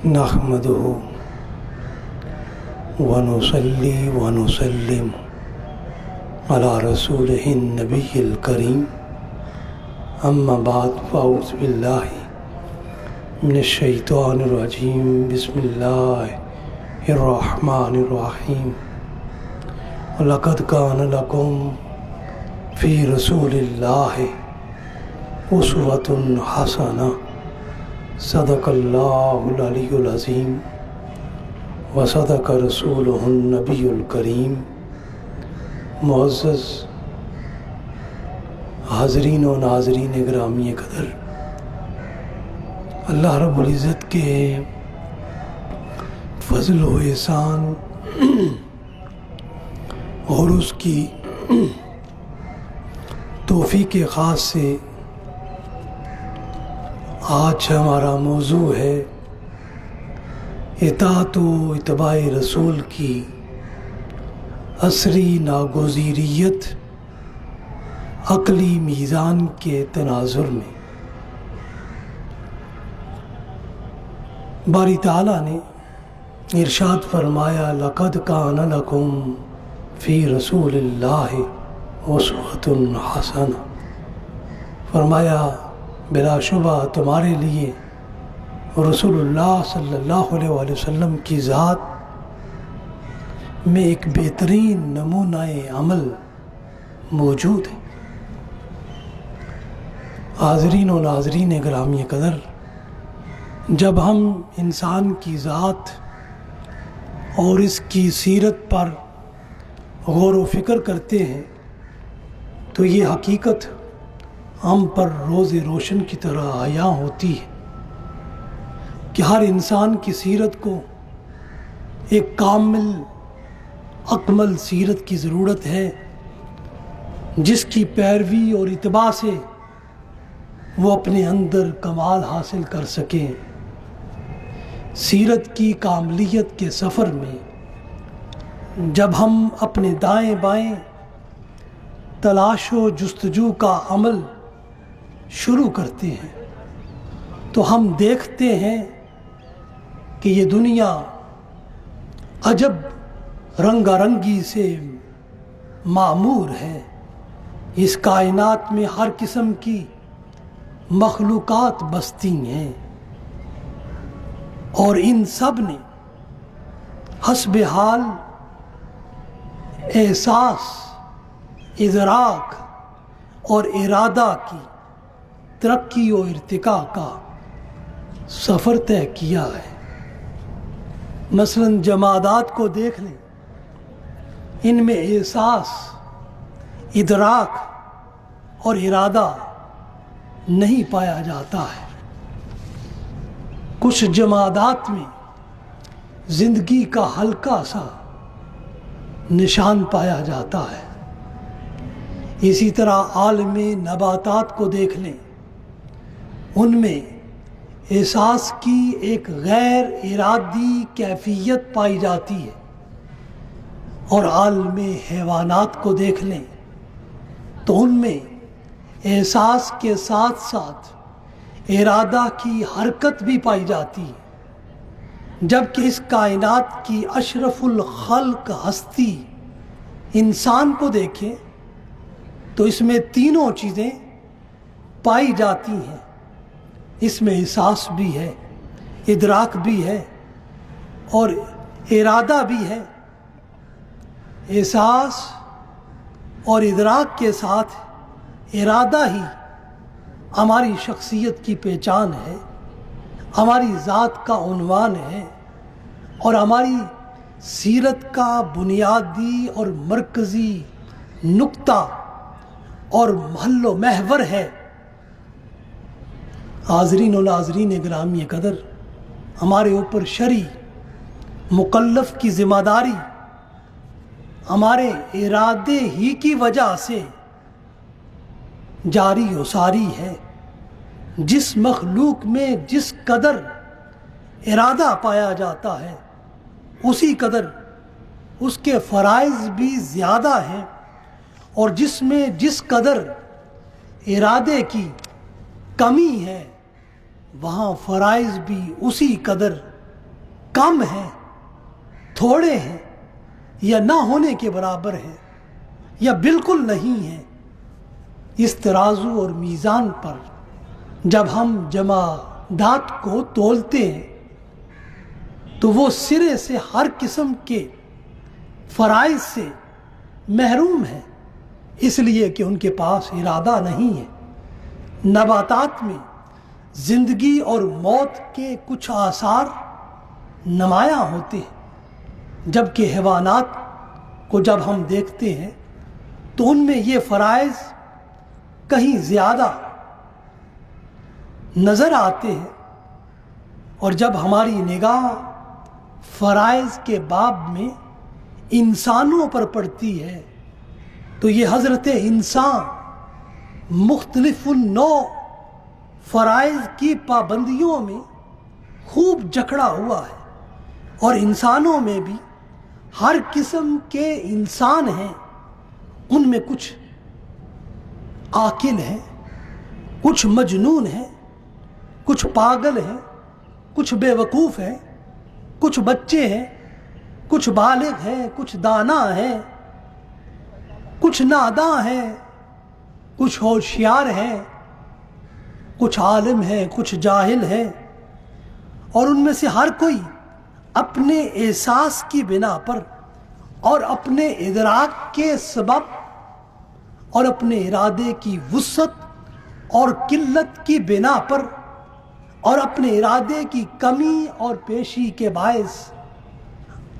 نحمده ونصلي ونسلم على رسوله النبي الكريم اما بعد فاعوذ بالله من الشيطان الرجيم بسم الله الرحمن الرحيم لقد كان لكم في رسول الله أسوة حسنة صدق اللہ العلی العظیم وصدق رسولہ النبی الکریم۔ معزز حاضرین و ناظرین گرامی قدر، اللہ رب العزت کے فضل و احسان اور اس کی توفیق خاص سے آج ہمارا موضوع ہے اطاعت و اتباع رسول کی عصری ناگزیریت عقلی میزان کے تناظر میں۔ باری تعالیٰ نے ارشاد فرمایا لقد کان لکم فی رسول اللہ اسوۃ حسنہ، فرمایا بلا شبہ تمہارے لیے رسول اللہ صلی اللہ علیہ وآلہ وسلم کی ذات میں ایک بہترین نمونہ عمل موجود ہے۔ حاضرین و ناظرین گرامی قدر، جب ہم انسان کی ذات اور اس کی سیرت پر غور و فکر کرتے ہیں تو یہ حقیقت ہم پر روز روشن کی طرح عیاں ہوتی ہے کہ ہر انسان کی سیرت کو ایک کامل اکمل سیرت کی ضرورت ہے، جس کی پیروی اور اتباع سے وہ اپنے اندر کمال حاصل کر سکیں۔ سیرت کی کاملیت کے سفر میں جب ہم اپنے دائیں بائیں تلاش و جستجو کا عمل شروع کرتے ہیں تو ہم دیکھتے ہیں کہ یہ دنیا عجب رنگا رنگی سے معمور ہے۔ اس کائنات میں ہر قسم کی مخلوقات بستی ہیں اور ان سب نے حسب حال احساس، ادراک اور ارادہ کی ترقی و ارتقاء کا سفر طے کیا ہے۔ مثلا جمادات کو دیکھ لیں، ان میں احساس، ادراک اور ارادہ نہیں پایا جاتا ہے۔ کچھ جمادات میں زندگی کا ہلکا سا نشان پایا جاتا ہے۔ اسی طرح عالم نباتات کو دیکھ لیں، ان میں احساس کی ایک غیر ارادی کیفیت پائی جاتی ہے، اور عالم حیوانات کو دیکھ لیں تو ان میں احساس کے ساتھ ساتھ ارادہ کی حرکت بھی پائی جاتی ہے، جبکہ اس کائنات کی اشرف الخلق ہستی انسان کو دیکھیں تو اس میں تینوں چیزیں پائی جاتی ہیں۔ اس میں احساس بھی ہے، ادراک بھی ہے اور ارادہ بھی ہے۔ احساس اور ادراک کے ساتھ ارادہ ہی ہماری شخصیت کی پہچان ہے، ہماری ذات کا عنوان ہے اور ہماری سیرت کا بنیادی اور مرکزی نقطہ اور محل و محور ہے۔ حاضرین و ناظرین گرامی قدر، ہمارے اوپر شرعی مکلف کی ذمہ داری ہمارے ارادے ہی کی وجہ سے جاری و ساری ہے۔ جس مخلوق میں جس قدر ارادہ پایا جاتا ہے اسی قدر اس کے فرائض بھی زیادہ ہیں، اور جس میں جس قدر ارادے کی کمی ہے وہاں فرائض بھی اسی قدر کم ہیں، تھوڑے ہیں، یا نہ ہونے کے برابر ہیں، یا بالکل نہیں ہیں، اس ترازو اور میزان پر جب ہم جمادات کو تولتے ہیں تو وہ سرے سے ہر قسم کے فرائض سے محروم ہیں، اس لیے کہ ان کے پاس ارادہ نہیں ہے۔ نباتات میں زندگی اور موت کے کچھ آثار نمایاں ہوتے ہیں، جبکہ حیوانات کو جب ہم دیکھتے ہیں تو ان میں یہ فرائض کہیں زیادہ نظر آتے ہیں، اور جب ہماری نگاہ فرائض کے باب میں انسانوں پر پڑتی ہے تو یہ حضرت انسان مختلف النوع فرائض کی پابندیوں میں خوب جکڑا ہوا ہے، اور انسانوں میں بھی ہر قسم کے انسان ہیں، ان میں کچھ عاقل ہیں، کچھ مجنون ہیں، کچھ پاگل ہیں، کچھ بے وقوف ہیں، کچھ بچے ہیں، کچھ بالغ ہیں، کچھ دانا ہیں، کچھ ناداں ہیں، کچھ ہوشیار ہیں، کچھ عالم ہیں، کچھ جاہل ہیں، اور ان میں سے ہر کوئی اپنے احساس کی بنا پر اور اپنے ادراک کے سبب اور اپنے ارادے کی وسعت اور قلت کی بنا پر اور اپنے ارادے کی کمی اور پیشی کے باعث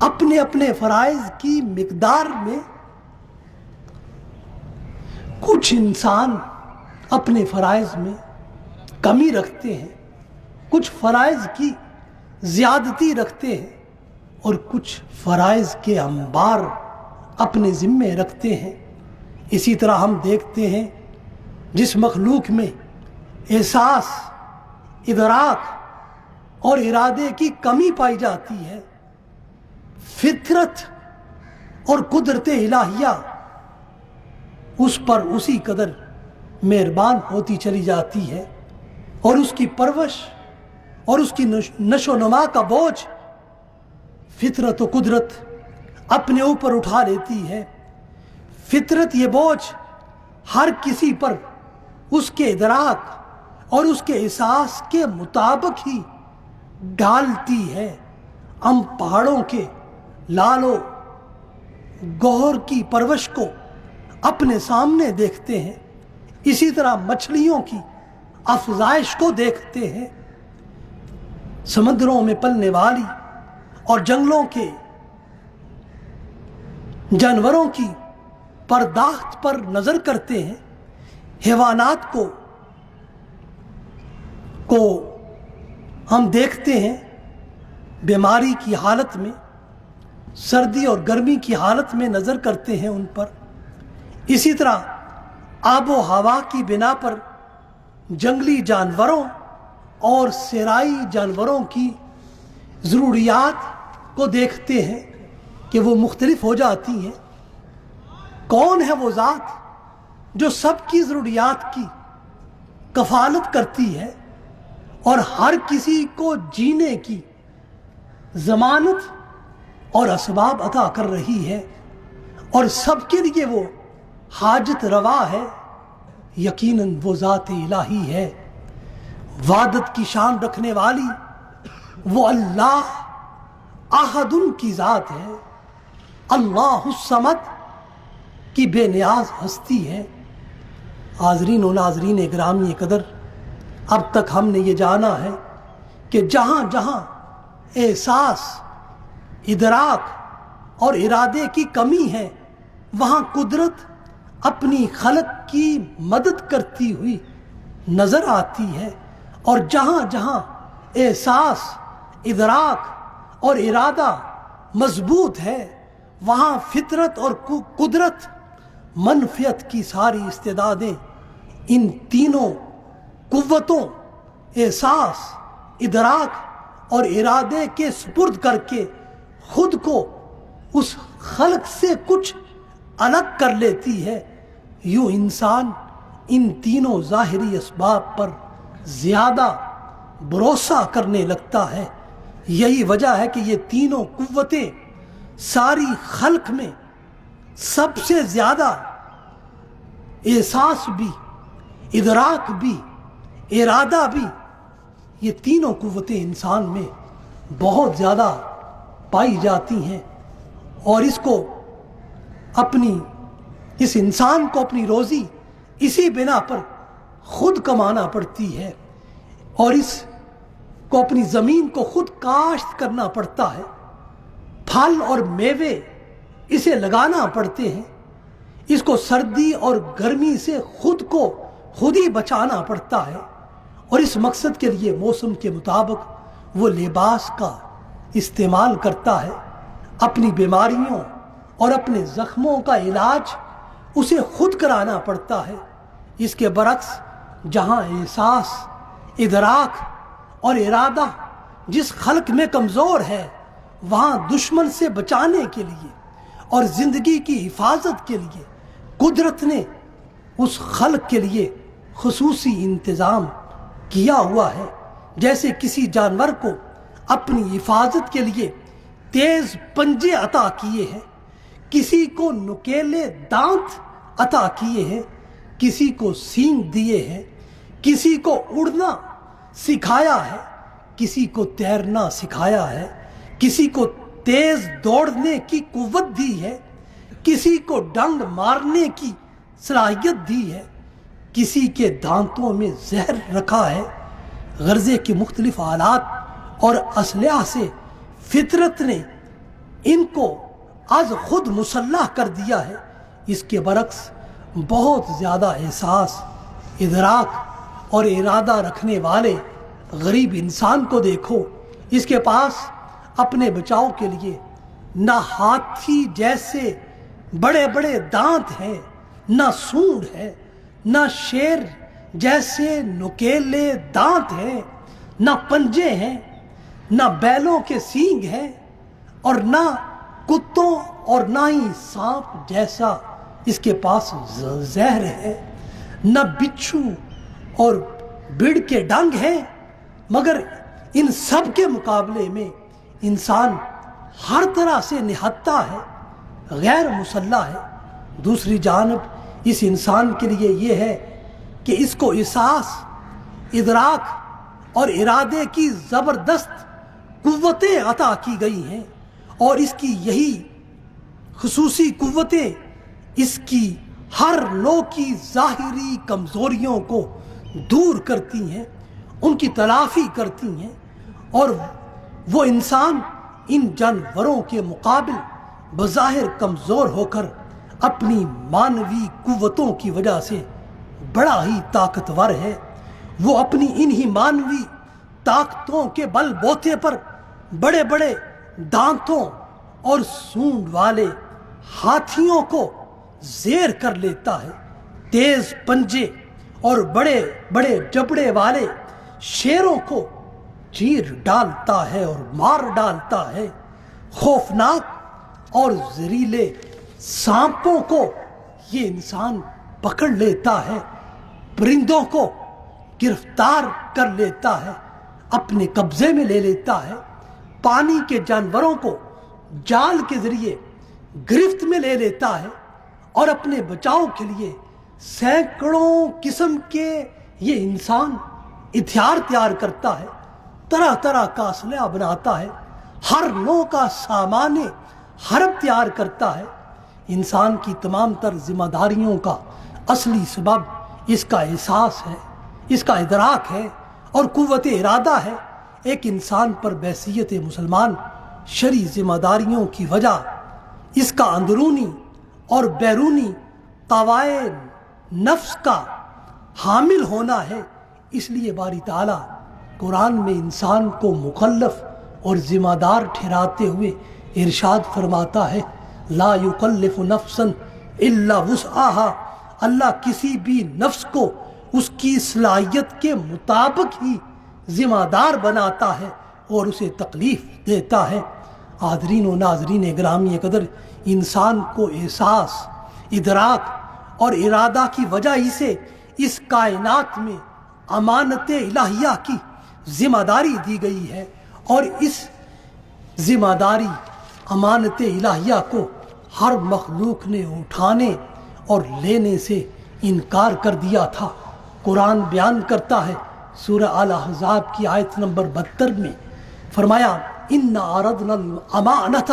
اپنے اپنے فرائض کی مقدار میں کچھ انسان اپنے فرائض میں کمی رکھتے ہیں، کچھ فرائض کی زیادتی رکھتے ہیں، اور کچھ فرائض کے انبار اپنے ذمے رکھتے ہیں۔ اسی طرح ہم دیکھتے ہیں جس مخلوق میں احساس، ادراک اور ارادے کی کمی پائی جاتی ہے، فطرت اور قدرت الہیہ اس پر اسی قدر مہربان ہوتی چلی جاتی ہے، اور اس کی پرورش اور اس کی نشو و نما کا بوجھ فطرت و قدرت اپنے اوپر اٹھا لیتی ہے۔ فطرت یہ بوجھ ہر کسی پر اس کے ادراک اور اس کے احساس کے مطابق ہی ڈالتی ہے۔ ہم پہاڑوں کے لالو گوہر کی پرورش کو اپنے سامنے دیکھتے ہیں، اسی طرح مچھلیوں کی افزائش کو دیکھتے ہیں، سمندروں میں پلنے والی اور جنگلوں کے جانوروں کی پرداخت پر نظر کرتے ہیں، حیوانات کو ہم دیکھتے ہیں بیماری کی حالت میں، سردی اور گرمی کی حالت میں نظر کرتے ہیں ان پر۔ اسی طرح آب و ہوا کی بنا پر جنگلی جانوروں اور صحرائی جانوروں کی ضروریات کو دیکھتے ہیں کہ وہ مختلف ہو جاتی ہیں۔ کون ہے وہ ذات جو سب کی ضروریات کی کفالت کرتی ہے اور ہر کسی کو جینے کی ضمانت اور اسباب عطا کر رہی ہے، اور سب کے لیے وہ حاجت روا ہے؟ یقیناً وہ ذات الہی ہے، وحدت کی شان رکھنے والی وہ اللہ احد کی ذات ہے، اللہ الصمد کی بے نیاز ہستی ہے۔ حاضرین و ناظرین گرامی قدر، اب تک ہم نے یہ جانا ہے کہ جہاں جہاں احساس، ادراک اور ارادے کی کمی ہے، وہاں قدرت اپنی خلق کی مدد کرتی ہوئی نظر آتی ہے، اور جہاں جہاں احساس، ادراک اور ارادہ مضبوط ہے، وہاں فطرت اور قدرت منفیت کی ساری استعدادیں ان تینوں قوتوں، احساس، ادراک اور ارادے کے سپرد کر کے خود کو اس خلق سے کچھ الگ کر لیتی ہے۔ یوں انسان ان تینوں ظاہری اسباب پر زیادہ بھروسہ کرنے لگتا ہے، یہی وجہ ہے کہ یہ تینوں قوتیں ساری خلق میں سب سے زیادہ احساس بھی، ادراک بھی، ارادہ بھی، یہ تینوں قوتیں انسان میں بہت زیادہ پائی جاتی ہیں، اور اس انسان کو اپنی روزی اسی بنا پر خود کمانا پڑتی ہے، اور اس کو اپنی زمین کو خود کاشت کرنا پڑتا ہے، پھل اور میوے اسے لگانا پڑتے ہیں، اس کو سردی اور گرمی سے خود ہی بچانا پڑتا ہے، اور اس مقصد کے لیے موسم کے مطابق وہ لباس کا استعمال کرتا ہے، اپنی بیماریوں اور اپنے زخموں کا علاج اسے خود کرانا پڑتا ہے۔ اس کے برعکس جہاں احساس، ادراک اور ارادہ جس خلق میں کمزور ہے، وہاں دشمن سے بچانے کے لیے اور زندگی کی حفاظت کے لیے قدرت نے اس خلق کے لیے خصوصی انتظام کیا ہوا ہے۔ جیسے کسی جانور کو اپنی حفاظت کے لیے تیز پنجے عطا کیے ہیں، کسی کو نکیلے دانت عطا کیے ہیں، کسی کو سینگ دیے ہیں، کسی کو اڑنا سکھایا ہے، کسی کو تیرنا سکھایا ہے، کسی کو تیز دوڑنے کی قوت دی ہے، کسی کو ڈنگ مارنے کی صلاحیت دی ہے، کسی کے دانتوں میں زہر رکھا ہے۔ غرضے کے مختلف آلات اور اسلحہ سے فطرت نے ان کو از خود مسلح کر دیا ہے۔ اس کے برعکس بہت زیادہ احساس، ادراک اور ارادہ رکھنے والے غریب انسان کو دیکھو، اس کے پاس اپنے بچاؤ کے لیے نہ ہاتھی جیسے بڑے بڑے دانت ہیں، نہ سونڈ ہے، نہ شیر جیسے نکیلے دانت ہیں، نہ پنجے ہیں، نہ بیلوں کے سینگ ہیں، اور نہ کتوں اور نہ ہی سانپ جیسا اس کے پاس زہر ہے، نہ بچھو اور بڑھ کے ڈنگ ہیں، مگر ان سب کے مقابلے میں انسان ہر طرح سے نہتا ہے، غیر مسلح ہے۔ دوسری جانب اس انسان کے لیے یہ ہے کہ اس کو احساس، ادراک اور ارادے کی زبردست قوتیں عطا کی گئی ہیں، اور اس کی یہی خصوصی قوتیں اس کی ہر نوع کی ظاہری کمزوریوں کو دور کرتی ہیں، ان کی تلافی کرتی ہیں، اور وہ انسان ان جانوروں کے مقابل بظاہر کمزور ہو کر اپنی مانوی قوتوں کی وجہ سے بڑا ہی طاقتور ہے۔ وہ اپنی انہی مانوی طاقتوں کے بل بوتے پر بڑے بڑے دانتوں اور سونڈ والے ہاتھیوں کو زیر کر لیتا ہے، تیز پنجے اور بڑے بڑے جبڑے والے شیروں کو چیر ڈالتا ہے اور مار ڈالتا ہے، خوفناک اور زہریلے سانپوں کو یہ انسان پکڑ لیتا ہے، پرندوں کو گرفتار کر لیتا ہے، اپنے قبضے میں لے لیتا ہے، پانی کے جانوروں کو جال کے ذریعے گرفت میں لے لیتا ہے، اور اپنے بچاؤ کے لیے سینکڑوں قسم کے یہ انسان ہتھیار تیار کرتا ہے، طرح طرح کا اسلحہ بناتا ہے، ہر نوع کا سامان حرب تیار کرتا ہے۔ انسان کی تمام تر ذمہ داریوں کا اصلی سبب اس کا احساس ہے، اس کا ادراک ہے اور قوت ارادہ ہے۔ ایک انسان پر بحیثیت مسلمان شرعی ذمہ داریوں کی وجہ اس کا اندرونی اور بیرونی طوائے نفس کا حامل ہونا ہے۔ اس لیے باری تعالیٰ قرآن میں انسان کو مکلف اور ذمہ دار ٹھہراتے ہوئے ارشاد فرماتا ہے، لا یکلف نفسا الا وسعها، اللہ کسی بھی نفس کو اس کی صلاحیت کے مطابق ہی ذمہ دار بناتا ہے اور اسے تکلیف دیتا ہے۔ حاضرین و ناظرین گرامی قدر، انسان کو احساس، ادراک اور ارادہ کی وجہ ہی سے اس کائنات میں امانت الہیہ کی ذمہ داری دی گئی ہے، اور اس ذمہ داری امانت الہیہ کو ہر مخلوق نے اٹھانے اور لینے سے انکار کر دیا تھا۔ قرآن بیان کرتا ہے سورہ الاحزاب کی آیت نمبر 72 میں، فرمایا اِنَّا عَرَضْنَا الْأَمَانَةَ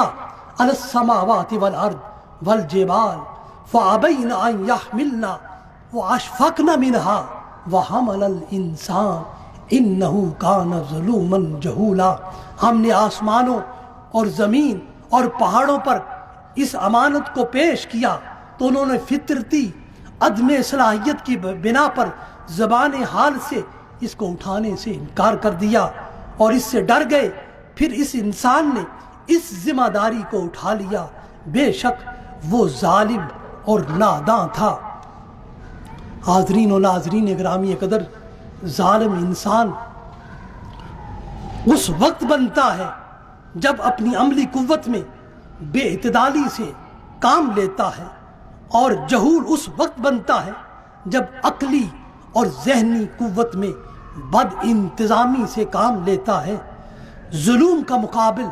عَلَى السَّمَاوَاتِ وَالْأَرْضِ وَالْجِبَالِ فَأَبَيْنَ أَنْ يَحْمِلْنَا وَأَشْفَقْنَ مِنْهَا وَحَمَلَ الْإِنسَانُ إِنَّهُ كَانَ ظَلُومًا جَهُولًا۔ ہم نے آسمانوں اور زمین اور پہاڑوں پر اس امانت کو پیش کیا تو انہوں نے فطرتی عدم صلاحیت کی بنا پر زبان حال سے اس کو اٹھانے سے انکار کر دیا اور اس سے ڈر گئے۔ پھر اس انسان نے اس ذمہ داری کو اٹھا لیا، بے شک وہ ظالم اور ناداں تھا۔ حاضرین و ناظرین گرامی قدر، ظالم انسان اس وقت بنتا ہے جب اپنی عملی قوت میں بے اعتدالی سے کام لیتا ہے، اور جہول اس وقت بنتا ہے جب عقلی اور ذہنی قوت میں بد انتظامی سے کام لیتا ہے۔ ظلم کا مقابل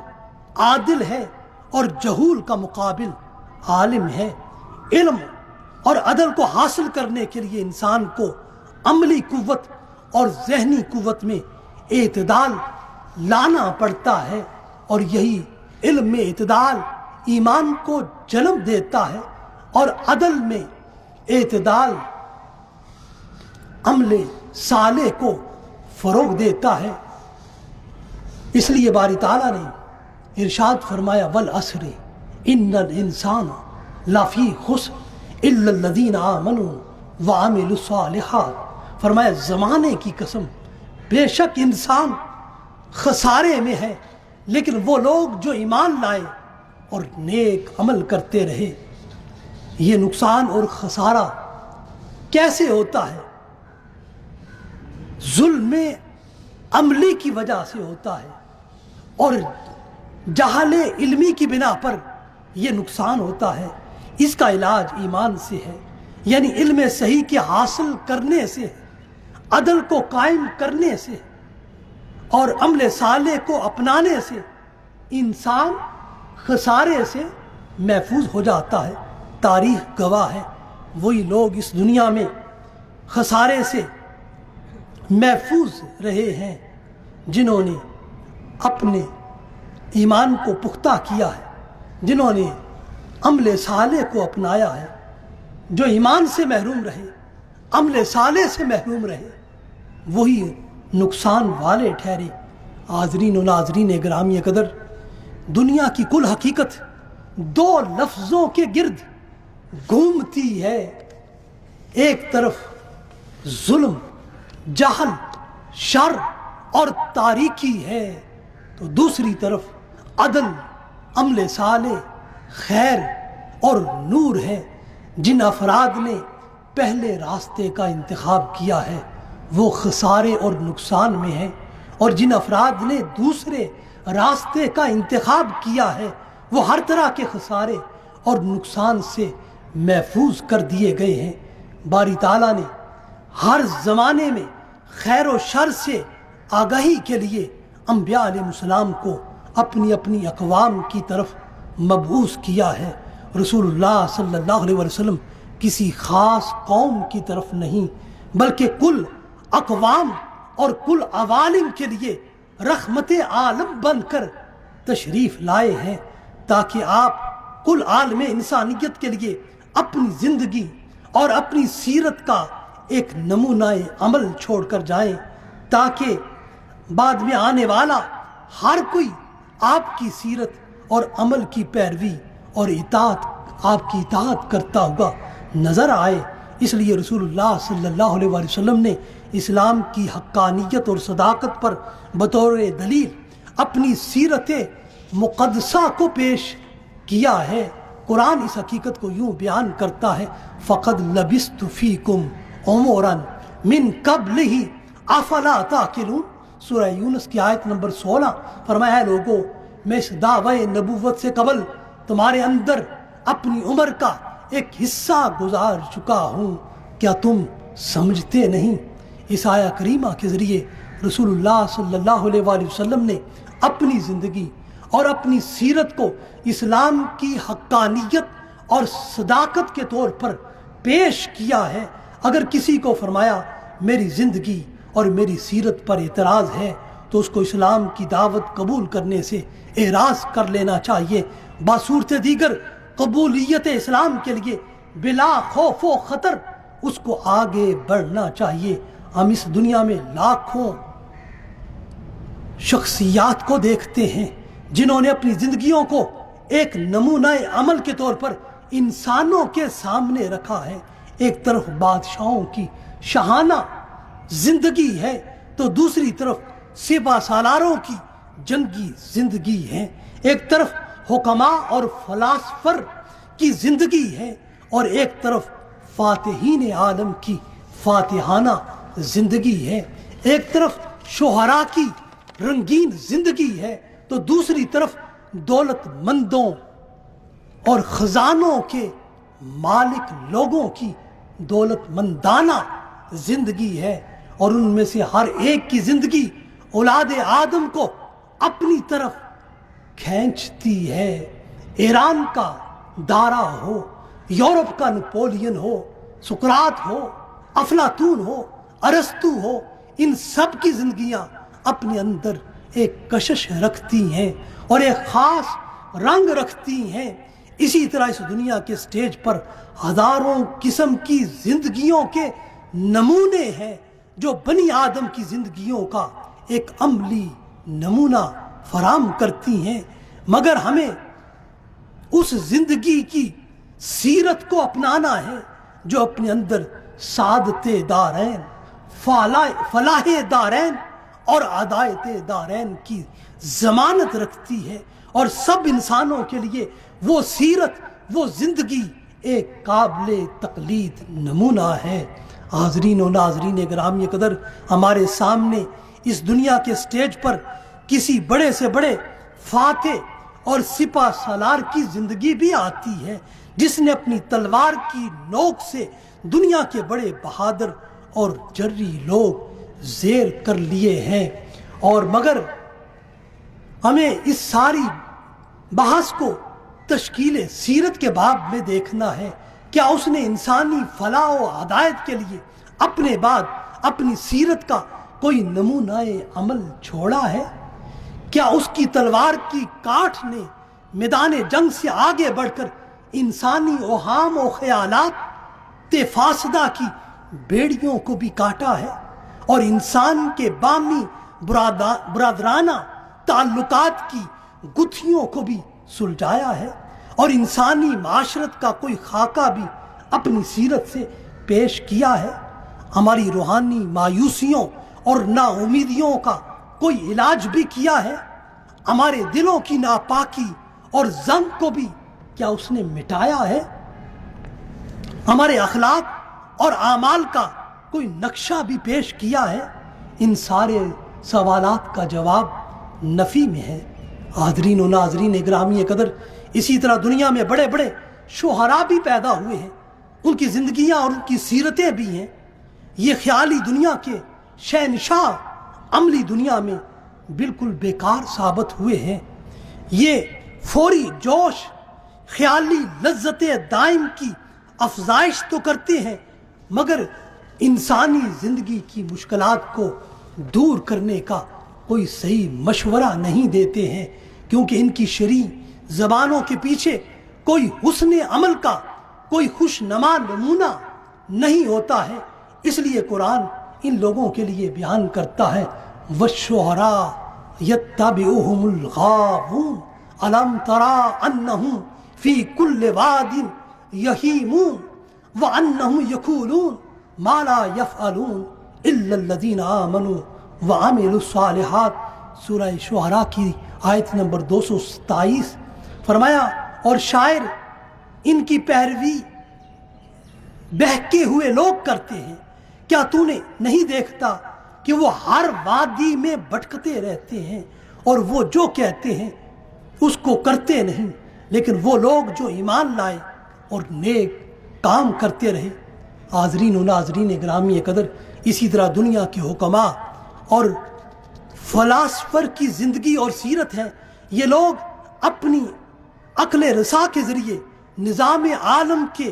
عادل ہے اور جہول کا مقابل عالم ہے۔ علم اور عدل کو حاصل کرنے کے لیے انسان کو عملی قوت اور ذہنی قوت میں اعتدال لانا پڑتا ہے، اور یہی علم میں اعتدال ایمان کو جنم دیتا ہے، اور عدل میں اعتدال عمل صالح کو فروغ دیتا ہے۔ اس لیے باری تعالیٰ نے ارشاد فرمایا والعصر ان الانسان لفی خسر الا الذین آمنوا وعملوا الصالحات، فرمایا زمانے کی قسم، بے شک انسان خسارے میں ہے لیکن وہ لوگ جو ایمان لائے اور نیک عمل کرتے رہے۔ یہ نقصان اور خسارہ کیسے ہوتا ہے؟ ظلم عملی کی وجہ سے ہوتا ہے، اور جہل علمی کی بنا پر یہ نقصان ہوتا ہے۔ اس کا علاج ایمان سے ہے، یعنی علم صحیح کے حاصل کرنے سے، عدل کو قائم کرنے سے اور عمل صالح کو اپنانے سے انسان خسارے سے محفوظ ہو جاتا ہے۔ تاریخ گواہ ہے، وہی لوگ اس دنیا میں خسارے سے محفوظ رہے ہیں جنہوں نے اپنے ایمان کو پختہ کیا ہے، جنہوں نے عمل صالح کو اپنایا ہے۔ جو ایمان سے محروم رہے، عمل صالح سے محروم رہے، وہی نقصان والے ٹھہرے۔ حاضرین و ناظرین گرامی قدر، دنیا کی کل حقیقت دو لفظوں کے گرد گھومتی ہے، ایک طرف ظلم، جہل، شر اور تاریکی ہے، تو دوسری طرف عدل، عمل صالح، خیر اور نور ہے۔ جن افراد نے پہلے راستے کا انتخاب کیا ہے وہ خسارے اور نقصان میں ہیں، اور جن افراد نے دوسرے راستے کا انتخاب کیا ہے وہ ہر طرح کے خسارے اور نقصان سے محفوظ کر دیے گئے ہیں۔ باری تعالیٰ نے ہر زمانے میں خیر و شر سے آگاہی کے لیے انبیاء علیہ السلام کو اپنی اپنی اقوام کی طرف مبعوث کیا ہے۔ رسول اللہ صلی اللہ علیہ وسلم کسی خاص قوم کی طرف نہیں بلکہ کل اقوام اور کل عوالم کے لیے رحمت عالم بن کر تشریف لائے ہیں، تاکہ آپ کل عالم انسانیت کے لیے اپنی زندگی اور اپنی سیرت کا ایک نمونہ عمل چھوڑ کر جائیں، تاکہ بعد میں آنے والا ہر کوئی آپ کی سیرت اور عمل کی پیروی اور اطاعت، آپ کی اطاعت کرتا ہوا نظر آئے۔ اس لیے رسول اللہ صلی اللہ علیہ وسلم نے اسلام کی حقانیت اور صداقت پر بطور دلیل اپنی سیرت مقدسہ کو پیش کیا ہے۔ قرآن اس حقیقت کو یوں بیان کرتا ہے فَقَدْ لَبِثْتُ فِيكُمْ عُمُرًا مِّن قَبْلِهِ أَفَلَا تَعْقِلُونَ۔ سورہ یونس کی آیت نمبر 16، فرمایا ہے لوگو میں اس دعوی نبوت سے قبل تمہارے اندر اپنی عمر کا ایک حصہ گزار چکا ہوں، کیا تم سمجھتے نہیں؟ اس آیہ کریمہ کے ذریعے رسول اللہ صلی اللہ علیہ وسلم نے اپنی زندگی اور اپنی سیرت کو اسلام کی حقانیت اور صداقت کے طور پر پیش کیا ہے، اگر کسی کو فرمایا میری زندگی اور میری سیرت پر اعتراض ہے تو اس کو اسلام کی دعوت قبول کرنے سے اعراض کر لینا چاہیے۔ باصورت دیگر قبولیت اسلام کے لیے بلا خوف و خطر اس کو آگے بڑھنا چاہیے۔ ہم اس دنیا میں لاکھوں شخصیات کو دیکھتے ہیں جنہوں نے اپنی زندگیوں کو ایک نمونہ عمل کے طور پر انسانوں کے سامنے رکھا ہے۔ ایک طرف بادشاہوں کی شاہانہ زندگی ہے تو دوسری طرف سپہ سالاروں کی جنگی زندگی ہے، ایک طرف حکماء اور فلاسفر کی زندگی ہے اور ایک طرف فاتحین عالم کی فاتحانہ زندگی ہے، ایک طرف شہراء کی رنگین زندگی ہے تو دوسری طرف دولت مندوں اور خزانوں کے مالک لوگوں کی دولت مندانہ زندگی ہے، اور ان میں سے ہر ایک کی زندگی اولاد آدم کو اپنی طرف کھینچتی ہے۔ ایران کا دارا ہو، یورپ کا نپولین ہو، سقراط ہو، افلاطون ہو، ارسطو ہو، ان سب کی زندگیاں اپنے اندر ایک کشش رکھتی ہیں اور ایک خاص رنگ رکھتی ہیں۔ اسی طرح اس دنیا کے سٹیج پر ہزاروں قسم کی زندگیوں کے نمونے ہیں جو بنی آدم کی زندگیوں کا ایک عملی نمونہ فراہم کرتی ہیں، مگر ہمیں اس زندگی کی سیرت کو اپنانا ہے جو اپنے اندر سعادت دارین، فلاح دارین اور عدایت دارین کی ضمانت رکھتی ہے، اور سب انسانوں کے لیے وہ سیرت، وہ زندگی ایک قابل تقلید نمونہ ہے۔ حاضرین و ناظرین گرامی قدر، ہمارے سامنے اس دنیا کے سٹیج پر کسی بڑے سے بڑے فاتح اور سپہ سالار کی زندگی بھی آتی ہے جس نے اپنی تلوار کی نوک سے دنیا کے بڑے بہادر اور جری لوگ زیر کر لیے ہیں، اور مگر ہمیں اس ساری بحث کو تشکیل سیرت کے باب میں دیکھنا ہے۔ کیا اس نے انسانی فلاح و ہدایت کے لیے اپنے بعد اپنی سیرت کا کوئی نمونہ عمل چھوڑا ہے؟ کیا اس کی تلوار کی کاٹ نے میدان جنگ سے آگے بڑھ کر انسانی اوہام و خیالات فاسدہ کی بیڑیوں کو بھی کاٹا ہے اور انسان کے باہمی برادرانہ تعلقات کی گتھیوں کو بھی سلجھایا ہے، اور انسانی معاشرت کا کوئی خاکہ بھی اپنی سیرت سے پیش کیا ہے؟ ہماری روحانی مایوسیوں اور نا امیدیوں کا کوئی علاج بھی کیا ہے؟ ہمارے دلوں کی ناپاکی اور زنگ کو بھی کیا اس نے مٹایا ہے؟ ہمارے اخلاق اور اعمال کا کوئی نقشہ بھی پیش کیا ہے؟ ان سارے سوالات کا جواب نفی میں ہے۔ حاضرین و ناظرین گرامی قدر، اسی طرح دنیا میں بڑے بڑے شہراء بھی پیدا ہوئے ہیں، ان کی زندگیاں اور ان کی سیرتیں بھی ہیں۔ یہ خیالی دنیا کے شہنشاہ عملی دنیا میں بالکل بیکار ثابت ہوئے ہیں۔ یہ فوری جوش خیالی لذت دائم کی افزائش تو کرتے ہیں مگر انسانی زندگی کی مشکلات کو دور کرنے کا کوئی صحیح مشورہ نہیں دیتے ہیں، کیونکہ ان کی شرعی زبانوں کے پیچھے کوئی حسن عمل کا کوئی خوش نما نمونہ نہیں ہوتا ہے۔ اس لیے قرآن ان لوگوں کے لیے بیان کرتا ہے وَالشُّعَرَاءُ يَتَّبِعُهُمُ الْغَاوُونَ أَلَمْ تَرَىٰ أَنَّهُمْ فِي كُلِّ وَادٍ يَهِيمُونَ وَأَنَّهُمْ يَقُولُونَ مَا لَا يَفْعَلُونَ إِلَّا الَّذِينَ آمَنُوا وَعَمِلُوا الصَّالِحَاتِ۔ سورہ شعراء کی آیت نمبر 227۔ فرمایا اور شاعر ان کی پیروی بہکے ہوئے لوگ کرتے ہیں، کیا تو نے نہیں دیکھتا کہ وہ ہر وادی میں بھٹکتے رہتے ہیں اور وہ جو کہتے ہیں اس کو کرتے نہیں، لیکن وہ لوگ جو ایمان لائے اور نیک کام کرتے رہے۔ حاضرین و ناظرین گرامی قدر، اسی طرح دنیا کے حکماء اور فلاسفر کی زندگی اور سیرت ہے۔ یہ لوگ اپنی عقل رسا کے ذریعے نظام عالم کے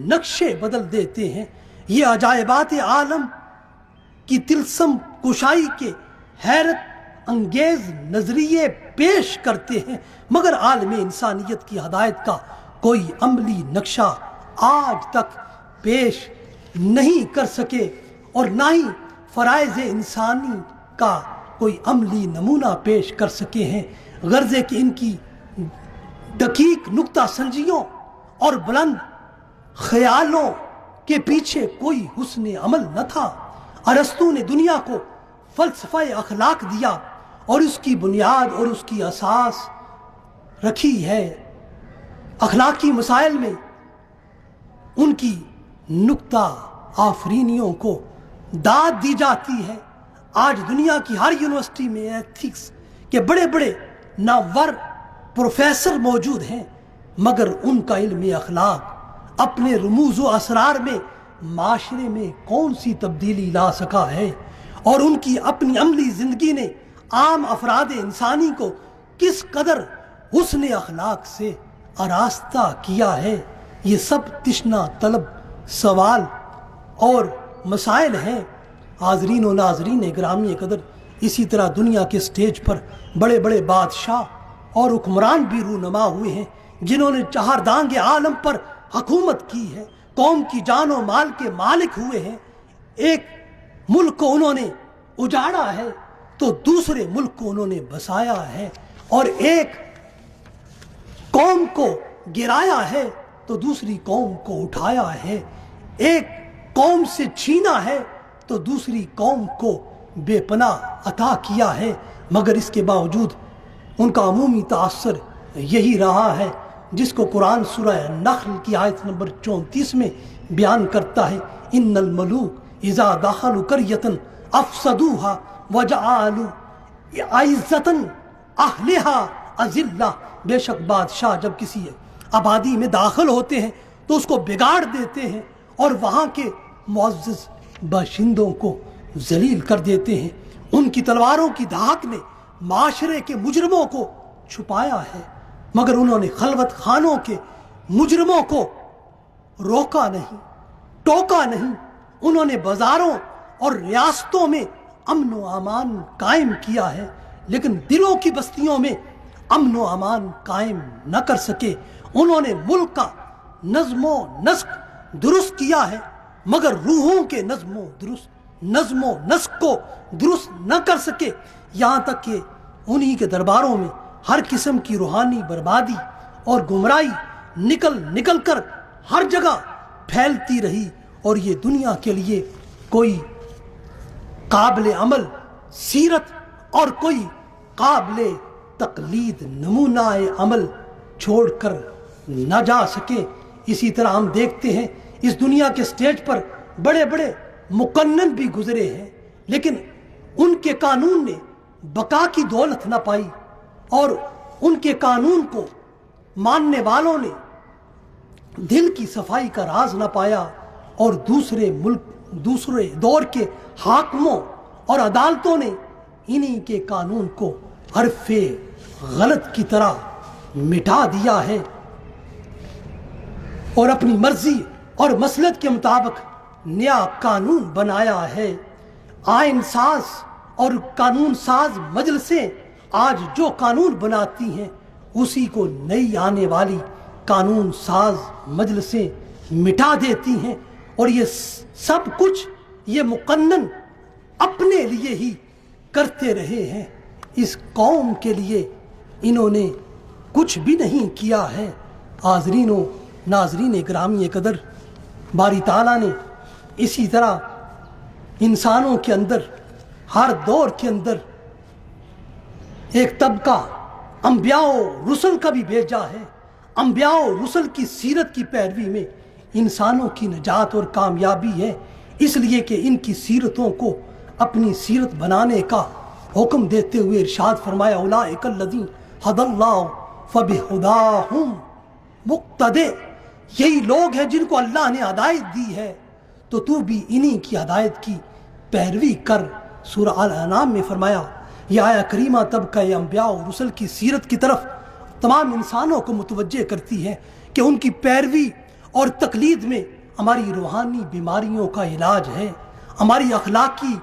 نقشے بدل دیتے ہیں۔ یہ عجائبات عالم کی طلسم کشائی کے حیرت انگیز نظریے پیش کرتے ہیں، مگر عالم انسانیت کی ہدایت کا کوئی عملی نقشہ آج تک پیش نہیں کر سکے، اور نہ ہی فرائض انسانی کا کوئی عملی نمونہ پیش کر سکے ہیں۔ غرض ہے کہ ان کی دقیق نکتہ سنجیوں اور بلند خیالوں کے پیچھے کوئی حسن عمل نہ تھا۔ ارسطو نے دنیا کو فلسفہ اخلاق دیا اور اس کی بنیاد اور اس کی اساس رکھی ہے۔ اخلاقی مسائل میں ان کی نکتہ آفرینیوں کو داد دی جاتی ہے۔ آج دنیا کی ہر یونیورسٹی میں ایتھکس کے بڑے بڑے نامور پروفیسر موجود ہیں، مگر ان کا علم اخلاق اپنے رموز و اسرار میں معاشرے میں کون سی تبدیلی لا سکا ہے، اور ان کی اپنی عملی زندگی نے عام افراد انسانی کو کس قدر حسن اخلاق سے آراستہ کیا ہے۔ یہ سب تشنا طلب سوال اور مسائل ہیں۔ حاضرین و ناظرین گرامی قدر، اسی طرح دنیا کے سٹیج پر بڑے بڑے بادشاہ اور حکمران بھی رونما ہوئے ہیں، جنہوں نے چہاردانگ عالم پر حکومت کی ہے، قوم کی جان و مال کے مالک ہوئے ہیں۔ ایک ملک کو انہوں نے اجاڑا ہے تو دوسرے ملک کو انہوں نے بسایا ہے، اور ایک قوم کو گرایا ہے تو دوسری قوم کو اٹھایا ہے، ایک قوم سے چھینا ہے تو دوسری قوم کو بے پناہ عطا کیا ہے، مگر اس کے باوجود ان کا عمومی تاثر یہی رہا ہے جس کو قرآن سورہ نحل کی آیت نمبر 34 میں بیان کرتا ہے، ان الملوک اذا دخلوا قریۃ افسدوها وجعلوا عزۃ اہلها اذلہ۔ بے شک بادشاہ جب کسی آبادی میں داخل ہوتے ہیں تو اس کو بگاڑ دیتے ہیں اور وہاں کے معزز باشندوں کو ذلیل کر دیتے ہیں۔ ان کی تلواروں کی دھاک نے معاشرے کے مجرموں کو چھپایا ہے، مگر انہوں نے خلوت خانوں کے مجرموں کو روکا نہیں، ٹوکا نہیں۔ انہوں نے بازاروں اور ریاستوں میں امن و امان قائم کیا ہے، لیکن دلوں کی بستیوں میں امن و امان قائم نہ کر سکے۔ انہوں نے ملک کا نظم و نسق درست کیا ہے، مگر روحوں کے نظم و نسق کو درست نہ کر سکے، یہاں تک کہ انہی کے درباروں میں ہر قسم کی روحانی بربادی اور گمراہی نکل کر ہر جگہ پھیلتی رہی، اور یہ دنیا کے لیے کوئی قابل عمل سیرت اور کوئی قابل تقلید نمونہ عمل چھوڑ کر نہ جا سکے۔ اسی طرح ہم دیکھتے ہیں اس دنیا کے سٹیج پر بڑے بڑے مقنن بھی گزرے ہیں، لیکن ان کے قانون نے بقا کی دولت نہ پائی، اور ان کے قانون کو ماننے والوں نے دل کی صفائی کا راز نہ پایا، اور دوسرے دور کے حاکموں اور عدالتوں نے انہی کے قانون کو حرف غلط کی طرح مٹا دیا ہے، اور اپنی مرضی اور مصلحت کے مطابق نیا قانون بنایا ہے۔ آئین ساز اور قانون ساز مجلسیں آج جو قانون بناتی ہیں اسی کو نئی آنے والی قانون ساز مجلسیں مٹا دیتی ہیں، اور یہ سب کچھ یہ مقنن اپنے لیے ہی کرتے رہے ہیں۔ اس قوم کے لیے انہوں نے کچھ بھی نہیں کیا ہے۔ حاضرین و ناظرین گرامی قدر، باری تعالیٰ نے اسی طرح انسانوں کے اندر ہر دور کے اندر ایک طبقہ انبیاء و رسل کا بھی بھیجا ہے۔ انبیاء و رسل کی سیرت کی پیروی میں انسانوں کی نجات اور کامیابی ہے، اس لیے کہ ان کی سیرتوں کو اپنی سیرت بنانے کا حکم دیتے ہوئے ارشاد فرمایا، اولئک الذین ھدی اللہ فبہداہم مقتدی۔ یہی لوگ ہیں جن کو اللہ نے ہدایت دی ہے، تو تو بھی انہی کی ہدایت کی پیروی کر۔ سورہ الانعام میں فرمایا، یہ آیا کریمہ طبقہ انبیاء و رسل کی سیرت کی طرف تمام انسانوں کو متوجہ کرتی ہے کہ ان کی پیروی اور تقلید میں ہماری روحانی بیماریوں کا علاج ہے، ہماری اخلاقی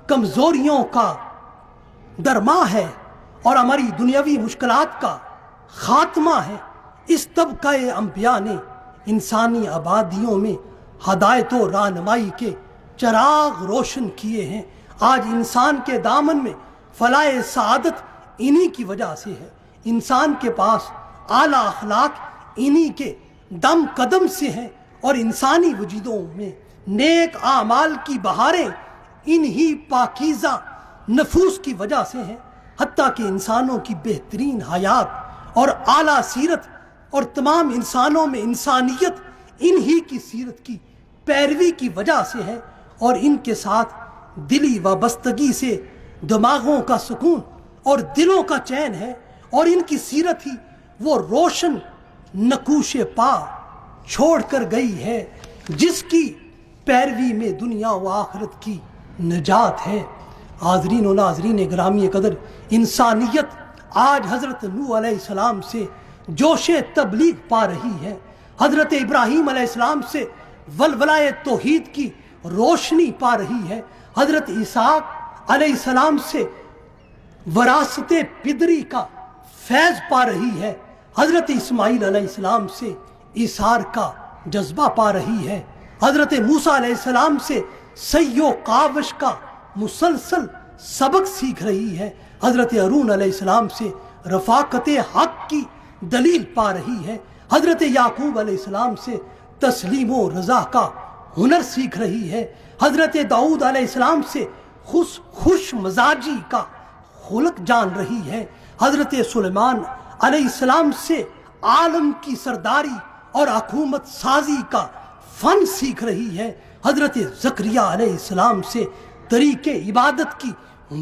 کمزوریوں کا درما ہے اور ہماری دنیاوی مشکلات کا خاتمہ ہے۔ اس طبقہ انبیاء نے انسانی آبادیوں میں ہدایت و رہنمائی کے چراغ روشن کیے ہیں۔ آج انسان کے دامن میں فلاح سعادت انہی کی وجہ سے ہے، انسان کے پاس اعلیٰ اخلاق انہی کے دم قدم سے ہیں، اور انسانی وجودوں میں نیک اعمال کی بہاریں انہی پاکیزہ نفوس کی وجہ سے ہیں۔ حتیٰ کہ انسانوں کی بہترین حیات اور اعلیٰ سیرت اور تمام انسانوں میں انسانیت انہی کی سیرت کی پیروی کی وجہ سے ہے، اور ان کے ساتھ دلی وابستگی سے دماغوں کا سکون اور دلوں کا چین ہے، اور ان کی سیرت ہی وہ روشن نقوش پا چھوڑ کر گئی ہے جس کی پیروی میں دنیا و آخرت کی نجات ہے۔ حاضرین و ناظرین گرامی قدر، انسانیت آج حضرت نوح علیہ السلام سے جوش تبلیغ پا رہی ہے، حضرت ابراہیم علیہ السلام سے ولولہ توحید کی روشنی پا رہی ہے، حضرت اسحاق علیہ السلام سے وراثت پدری کا فیض پا رہی ہے، حضرت اسماعیل علیہ السلام سے ایثار کا جذبہ پا رہی ہے، حضرت موسیٰ علیہ السلام سے سی و کاوش کا مسلسل سبق سیکھ رہی ہے، حضرت ہارون علیہ السلام سے رفاقت حق کی دلیل پا رہی ہے، حضرت یعقوب علیہ السلام سے تسلیم و رضا کا ہنر سیکھ رہی ہے، حضرت داؤد علیہ السلام سے خوش مزاجی کا خلق جان رہی ہے، حضرت سلیمان علیہ السلام سے عالم کی سرداری اور حکومت سازی کا فن سیکھ رہی ہے، حضرت زکریا علیہ السلام سے طریق عبادت کی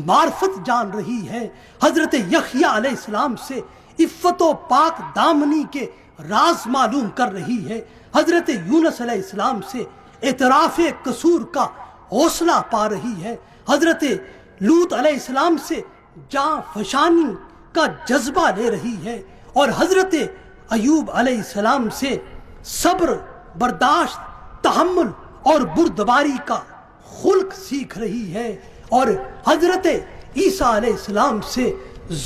معرفت جان رہی ہے، حضرت یحییٰ علیہ السلام سے عفت و پاک دامنی کے راز معلوم کر رہی ہے، حضرت یونس علیہ السلام سے اعتراف قصور کا حوصلہ پا رہی ہے، حضرت لوط علیہ السلام سے جاں فشانی کا جذبہ لے رہی ہے، اور حضرت ایوب علیہ السلام سے صبر، برداشت، تحمل اور بردباری کا خلق سیکھ رہی ہے، اور حضرت عیسیٰ علیہ السلام سے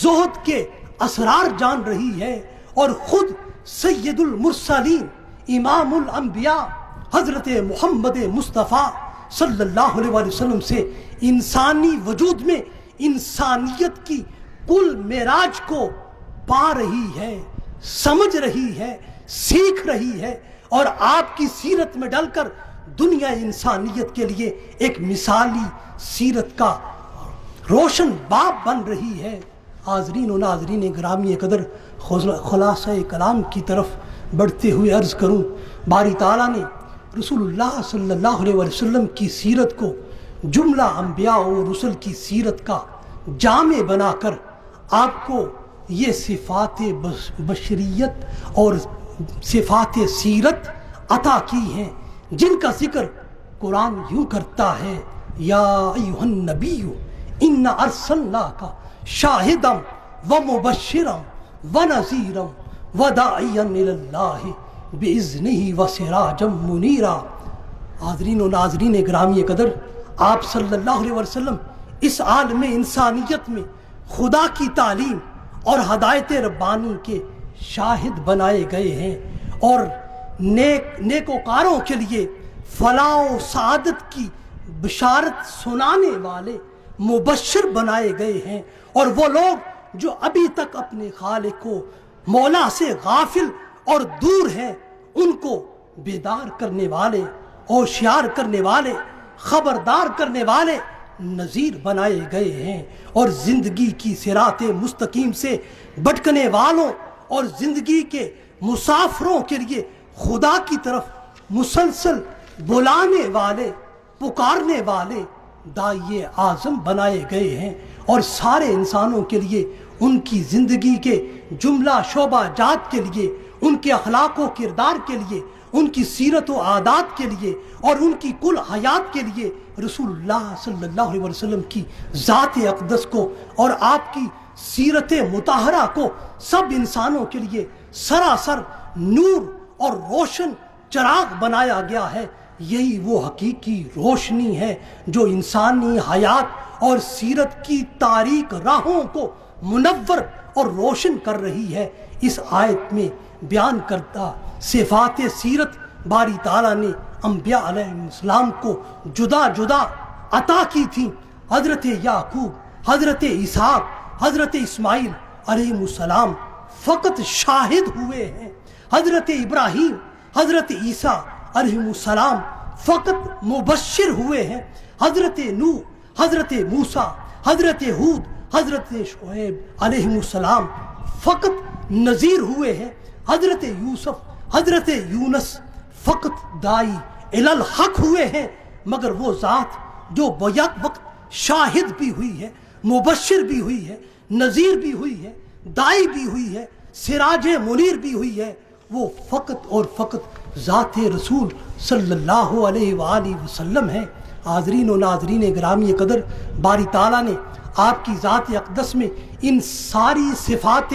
زہد کے اسرار جان رہی ہے، اور خود سید المرسلین امام الانبیاء حضرت محمد مصطفیٰ صلی اللہ علیہ وسلم سے انسانی وجود میں انسانیت کی کل معراج کو پا رہی ہے، سمجھ رہی ہے، سیکھ رہی ہے، اور آپ کی سیرت میں ڈل کر دنیا انسانیت کے لیے ایک مثالی سیرت کا روشن باب بن رہی ہے۔ حاضرین و ناظرین گرامی قدر، خلاصہ کلام کی طرف بڑھتے ہوئے عرض کروں، باری تعالیٰ نے رسول اللہ صلی اللہ علیہ وسلم کی سیرت کو جملہ انبیاء و رسل کی سیرت کا جامع بنا کر آپ کو یہ صفات بشریت اور صفات سیرت عطا کی ہیں، جن کا ذکر قرآن یوں کرتا ہے، یا ایھا النبی انا ارسلناک شاہدا ومبشرا ونذیرا وداعیا الی اللہ باذنہ وسراجا منیرا۔ حاضرین و ناظرین گرامی قدر، آپ صلی اللہ علیہ وسلم اس عالم انسانیت میں خدا کی تعلیم اور ہدایت ربانی کے شاہد بنائے گئے ہیں، اور نیکوکاروں کے لیے فلاح و سعادت کی بشارت سنانے والے مبشر بنائے گئے ہیں، اور وہ لوگ جو ابھی تک اپنے خالق و مولا سے غافل اور دور ہیں، ان کو بیدار کرنے والے، ہوشیار کرنے والے، خبردار کرنے والے نذیر بنائے گئے ہیں، اور زندگی کی صراط مستقیم سے بھٹکنے والوں اور زندگی کے مسافروں کے لیے خدا کی طرف مسلسل بلانے والے، پکارنے والے داعی اعظم بنائے گئے ہیں، اور سارے انسانوں کے لیے ان کی زندگی کے جملہ شعبہ جات کے لیے، ان کے اخلاق و کردار کے لیے، ان کی سیرت و عادات کے لیے اور ان کی کل حیات کے لیے رسول اللہ صلی اللہ علیہ وسلم کی ذات اقدس کو اور آپ کی سیرت مطہرہ کو سب انسانوں کے لیے سراسر نور اور روشن چراغ بنایا گیا ہے۔ یہی وہ حقیقی روشنی ہے جو انسانی حیات اور سیرت کی تاریک راہوں کو منور اور روشن کر رہی ہے۔ اس آیت میں بیان کردہ صفات سیرت باری تعالیٰ نے انبیاء علیہ السلام کو جدا جدا عطا کی تھیں۔ حضرت یعقوب، حضرت اسحاق، حضرت اسماعیل علیہ السلام فقط شاہد ہوئے ہیں۔ حضرت ابراہیم، حضرت عیسیٰ علیہ السلام فقط مبشر ہوئے ہیں۔ حضرت نوح، حضرت موسیٰ، حضرت ہود، حضرت شعیب علیہ السلام فقط نذیر ہوئے ہیں۔ حضرت یوسف، حضرت یونس فقط داعی الی الحق ہوئے ہیں، مگر وہ ذات جو بیک وقت شاہد بھی ہوئی ہے، مبشر بھی ہوئی ہے، نذیر بھی ہوئی ہے، داعی بھی ہوئی ہے، سراج منیر بھی ہوئی ہے، وہ فقط اور فقط ذات رسول صلی اللہ علیہ وآلہ وسلم ہے۔ حاضرین و ناظرین گرامی قدر، باری تعالیٰ نے آپ کی ذات اقدس میں ان ساری صفات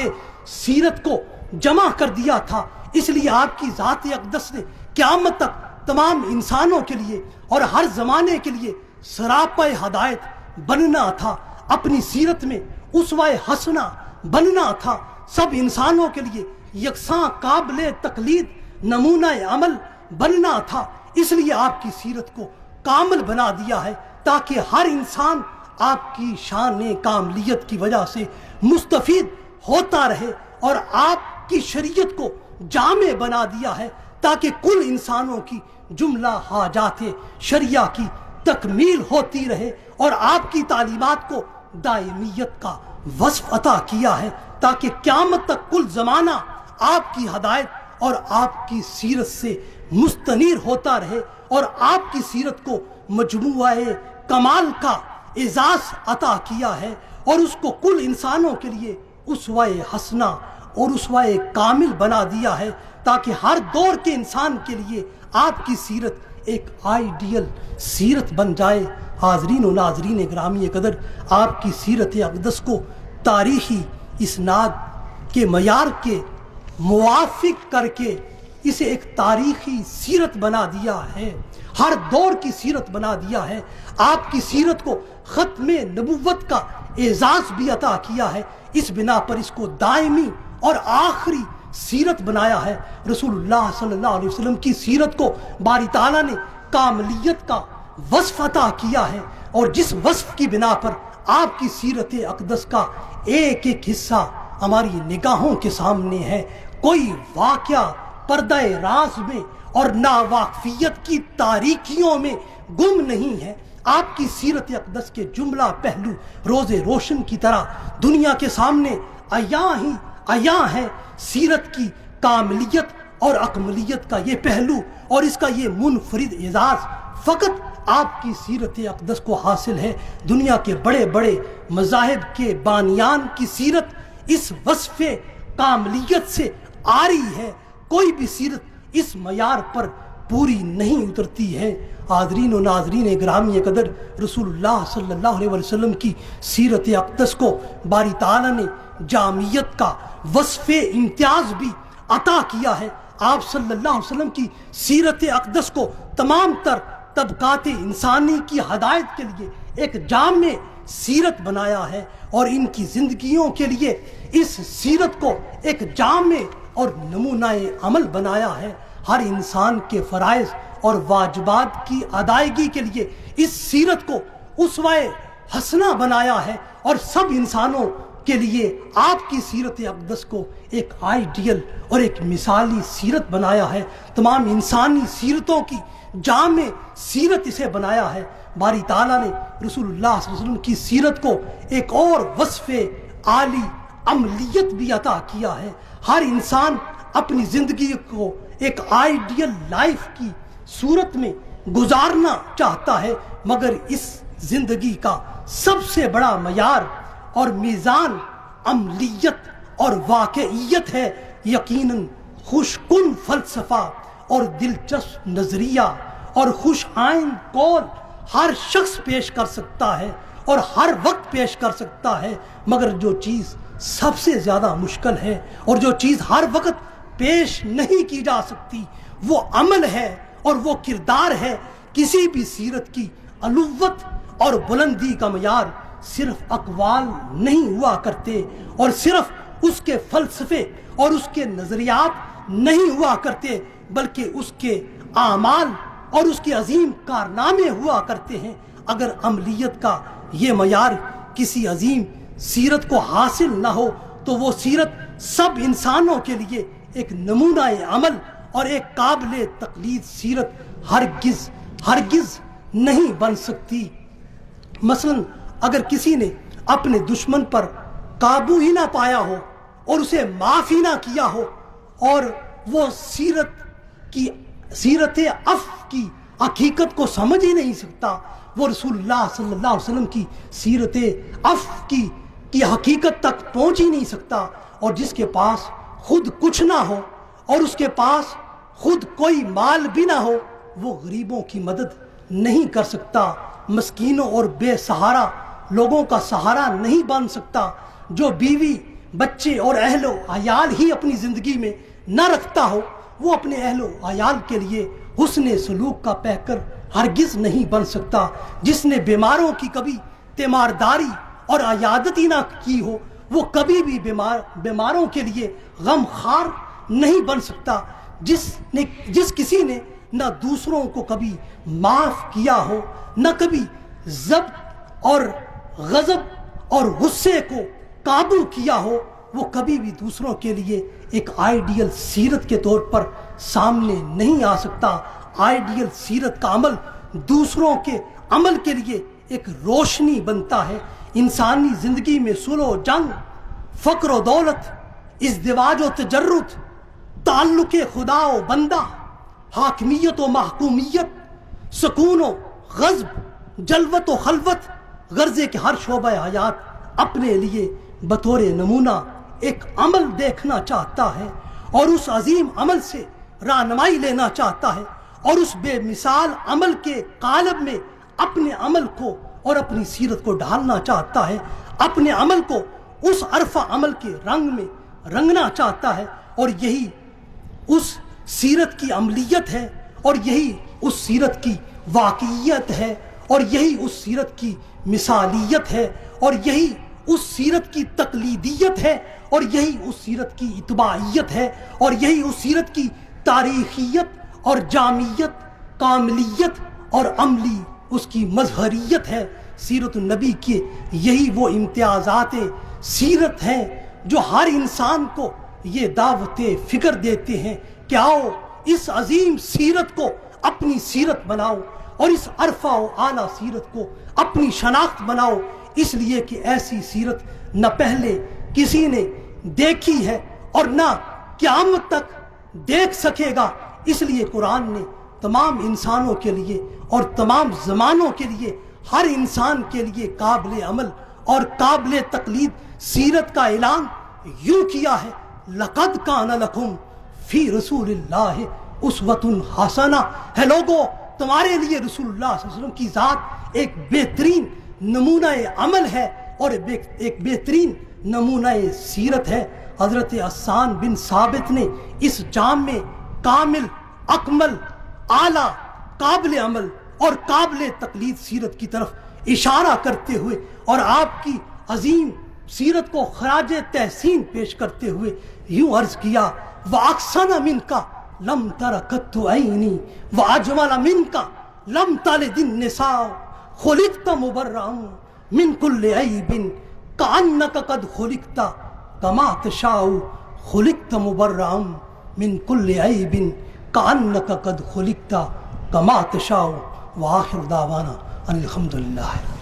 سیرت کو جمع کر دیا تھا، اس لیے آپ کی ذات اقدس نے قیامت تک تمام انسانوں کے لیے اور ہر زمانے کے لیے سراپا ہدایت بننا تھا، اپنی سیرت میں اسوہ حسنہ بننا تھا، سب انسانوں کے لیے یکساں قابل تقلید نمونہ عمل بننا تھا۔ اس لیے آپ کی سیرت کو کامل بنا دیا ہے تاکہ ہر انسان آپ کی شان کاملیت کی وجہ سے مستفید ہوتا رہے، اور آپ کی شریعت کو جامع بنا دیا ہے تاکہ کل انسانوں کی جملہ حاجات شریعہ کی تکمیل ہوتی رہے، اور آپ کی تعلیمات کو دائمیت کا وصف عطا کیا ہے تاکہ قیامت تک کل زمانہ آپ کی ہدایت اور آپ کی سیرت سے مستنیر ہوتا رہے، اور آپ کی سیرت کو مجموعہ کمال کا اعزاز عطا کیا ہے، اور اس کو کل انسانوں کے لیے اسوہ حسنہ اور اسوہ کامل بنا دیا ہے تاکہ ہر دور کے انسان کے لیے آپ کی سیرت ایک آئیڈیل سیرت بن جائے۔ حاضرین و ناظرین گرامی قدر، آپ کی سیرت اقدس کو تاریخی اسناد کے معیار کے موافق کر کے اسے ایک تاریخی سیرت بنا دیا ہے، ہر دور کی سیرت بنا دیا ہے۔ آپ کی سیرت کو ختم نبوت کا اعزاز بھی عطا کیا ہے، اس بنا پر اس کو دائمی اور آخری سیرت بنایا ہے۔ رسول اللہ صلی اللہ علیہ وسلم کی سیرت کو باری تعالیٰ نے کاملیت کا وصف عطا کیا ہے، اور جس وصف کی بنا پر آپ کی سیرت اقدس کا ایک ایک حصہ ہماری نگاہوں کے سامنے ہے، کوئی واقعہ پردہ راز میں اور ناواقفیت کی تاریکیوں میں گم نہیں ہے۔ آپ کی سیرت اقدس کے جملہ پہلو روز روشن کی طرح دنیا کے سامنے عیاں ہے۔ سیرت کی کاملیت اور اکملیت کا یہ پہلو اور اس کا یہ منفرد اعزاز فقط آپ کی سیرت اقدس کو حاصل ہے۔ دنیا کے بڑے بڑے مذاہب کے بانیان کی سیرت اس وصف کاملیت سے آری ہے، کوئی بھی سیرت اس معیار پر پوری نہیں اترتی ہے۔ حاضرین و ناظرین گرامی قدر، رسول اللہ صلی اللہ علیہ وسلم کی سیرت اقدس کو باری تعالیٰ نے جامعیت کا وصف امتیاز بھی عطا کیا ہے۔ آپ صلی اللہ علیہ وسلم کی سیرت اقدس کو تمام تر طبقات انسانی کی ہدایت کے لیے ایک جامع سیرت بنایا ہے، اور ان کی زندگیوں کے لیے اس سیرت کو ایک جامع اور نمونہ عمل بنایا ہے۔ ہر انسان کے فرائض اور واجبات کی ادائیگی کے لیے اس سیرت کو اسوہ حسنہ بنایا ہے، اور سب انسانوں کے لیے آپ کی سیرت اقدس کو ایک آئیڈیل اور ایک مثالی سیرت بنایا ہے۔ تمام انسانی سیرتوں کی جامع سیرت اسے بنایا ہے۔ باری تعالیٰ نے رسول اللہ صلی اللہ علیہ وسلم کی سیرت کو ایک اور وصف عالی عملیت بھی عطا کیا ہے۔ ہر انسان اپنی زندگی کو ایک آئیڈیل لائف کی صورت میں گزارنا چاہتا ہے، مگر اس زندگی کا سب سے بڑا معیار اور میزان عملیت اور واقعیت ہے۔ یقیناً خوش کن فلسفہ اور دلچسپ نظریہ اور خوش آئند قول ہر شخص پیش کر سکتا ہے اور ہر وقت پیش کر سکتا ہے، مگر جو چیز سب سے زیادہ مشکل ہے اور جو چیز ہر وقت پیش نہیں کی جا سکتی وہ عمل ہے اور وہ کردار ہے۔ کسی بھی سیرت کی علوت اور بلندی کا معیار صرف اقوال نہیں ہوا کرتے اور صرف اس کے فلسفے اور اس کے نظریات نہیں ہوا کرتے، بلکہ اس کے اعمال اور اس کے عظیم کارنامے ہوا کرتے ہیں۔ اگر عملیت کا یہ معیار کسی عظیم سیرت کو حاصل نہ ہو تو وہ سیرت سب انسانوں کے لیے ایک نمونہ عمل اور ایک قابل تقلید سیرت ہرگز نہیں بن سکتی۔ مثلا اگر کسی نے اپنے دشمن پر قابو ہی نہ پایا ہو اور اسے معاف ہی نہ کیا ہو اور وہ سیرت عفو کی حقیقت کو سمجھ ہی نہیں سکتا، وہ رسول اللہ صلی اللہ علیہ وسلم کی سیرت عفو کی حقیقت تک پہنچ ہی نہیں سکتا، اور جس کے پاس خود کچھ نہ ہو اور اس کے پاس خود کوئی مال بھی نہ ہو وہ غریبوں کی مدد نہیں کر سکتا، مسکینوں اور بے سہارا لوگوں کا سہارا نہیں بن سکتا، جو بیوی بچے اور اہل و عیال ہی اپنی زندگی میں نہ رکھتا ہو وہ اپنے اہل و عیال کے لیے حسن سلوک کا پیکر ہرگز نہیں بن سکتا، جس نے بیماروں کی کبھی تیمارداری اور عیادت ہی نہ کی ہو وہ کبھی بھی بیماروں کے لیے غم خار نہیں بن سکتا، جس کسی نے نہ دوسروں کو کبھی معاف کیا ہو نہ کبھی ضبط اور غضب اور غصے کو قابو کیا ہو وہ کبھی بھی دوسروں کے لیے ایک آئیڈیل سیرت کے طور پر سامنے نہیں آ سکتا۔ آئیڈیل سیرت کا عمل دوسروں کے عمل کے لیے ایک روشنی بنتا ہے۔ انسانی زندگی میں صلح و جنگ، فقر و دولت، ازدواج و تجرد، تعلق خدا و بندہ، حاکمیت و محکومیت، سکون و غضب، جلوت و خلوت، غرضے کے ہر شعبہ حیات اپنے لیے بطور نمونہ ایک عمل دیکھنا چاہتا ہے اور اس عظیم عمل سے رہنمائی لینا چاہتا ہے اور اس بے مثال عمل کے قالب میں اپنے عمل کو اور اپنی سیرت کو ڈھالنا چاہتا ہے، اپنے عمل کو اس عرفہ عمل کے رنگ میں رنگنا چاہتا ہے، اور یہی اس سیرت کی عملیت ہے اور یہی اس سیرت کی واقعیت ہے اور یہی اس سیرت کی مثالیت ہے اور یہی اس سیرت کی تقلیدیت ہے اور یہی اس سیرت کی اتباعیت ہے اور یہی اس سیرت کی تاریخیت اور جامعیت، کاملیت اور عملی اس کی مظہریت ہے۔ سیرت النبی کے یہی وہ امتیازات سیرت ہیں جو ہر انسان کو یہ دعوت فکر دیتے ہیں کہ آؤ اس عظیم سیرت کو اپنی سیرت بناؤ اور اس عرفہ و اعلیٰ سیرت کو اپنی شناخت بناؤ، اس لیے کہ ایسی سیرت نہ پہلے کسی نے دیکھی ہے اور نہ قیامت تک دیکھ سکے گا۔ اس لیے قرآن نے تمام انسانوں کے لیے اور تمام زمانوں کے لیے ہر انسان کے لیے قابل عمل اور قابل تقلید سیرت کا اعلان یوں کیا ہے، لَقَدْ كَانَ لَكُمْ فِي رَسُولِ اللَّهِ أُسْوَةٌ حَسَنَةٌ، ہے لوگو تمہارے لیے رسول اللہ صلی اللہ علیہ وسلم کی ذات ایک بہترین نمونہ عمل ہے اور ایک بہترین نمونہ سیرت ہے۔ حضرت حسان بن ثابت نے اس جام میں کامل، اکمل، اعلیٰ، قابل عمل اور قابل تقلید سیرت کی طرف اشارہ کرتے ہوئے اور آپ کی عظیم سیرت کو خراج تحسین پیش کرتے ہوئے یوں عرض کیا، وَأَحْسَنَ مِنْكَ لَمْ تَرَ قَطُّ عَيْنِي وَأَجْمَلَ مِنْكَ لَمْ تَلِدِ النِّسَاءُ خُلِقْتَ مُبَرَّأً مِنْ كُلِّ عَيْبٍ كَأَنَّكَ قَدْ خُلِقْتَ كَمَا تَشَاءُ خُلِقْتَ مُبَرَّأً مِنْ كُلِّ عَيْبٍ كَأَنَّكَ قَدْ خُلِقْتَ كَمَا تَشَاءُ وَآخِرُ دَعْوَانَا أَنِ الْحَمْدُ لِلَّهِ۔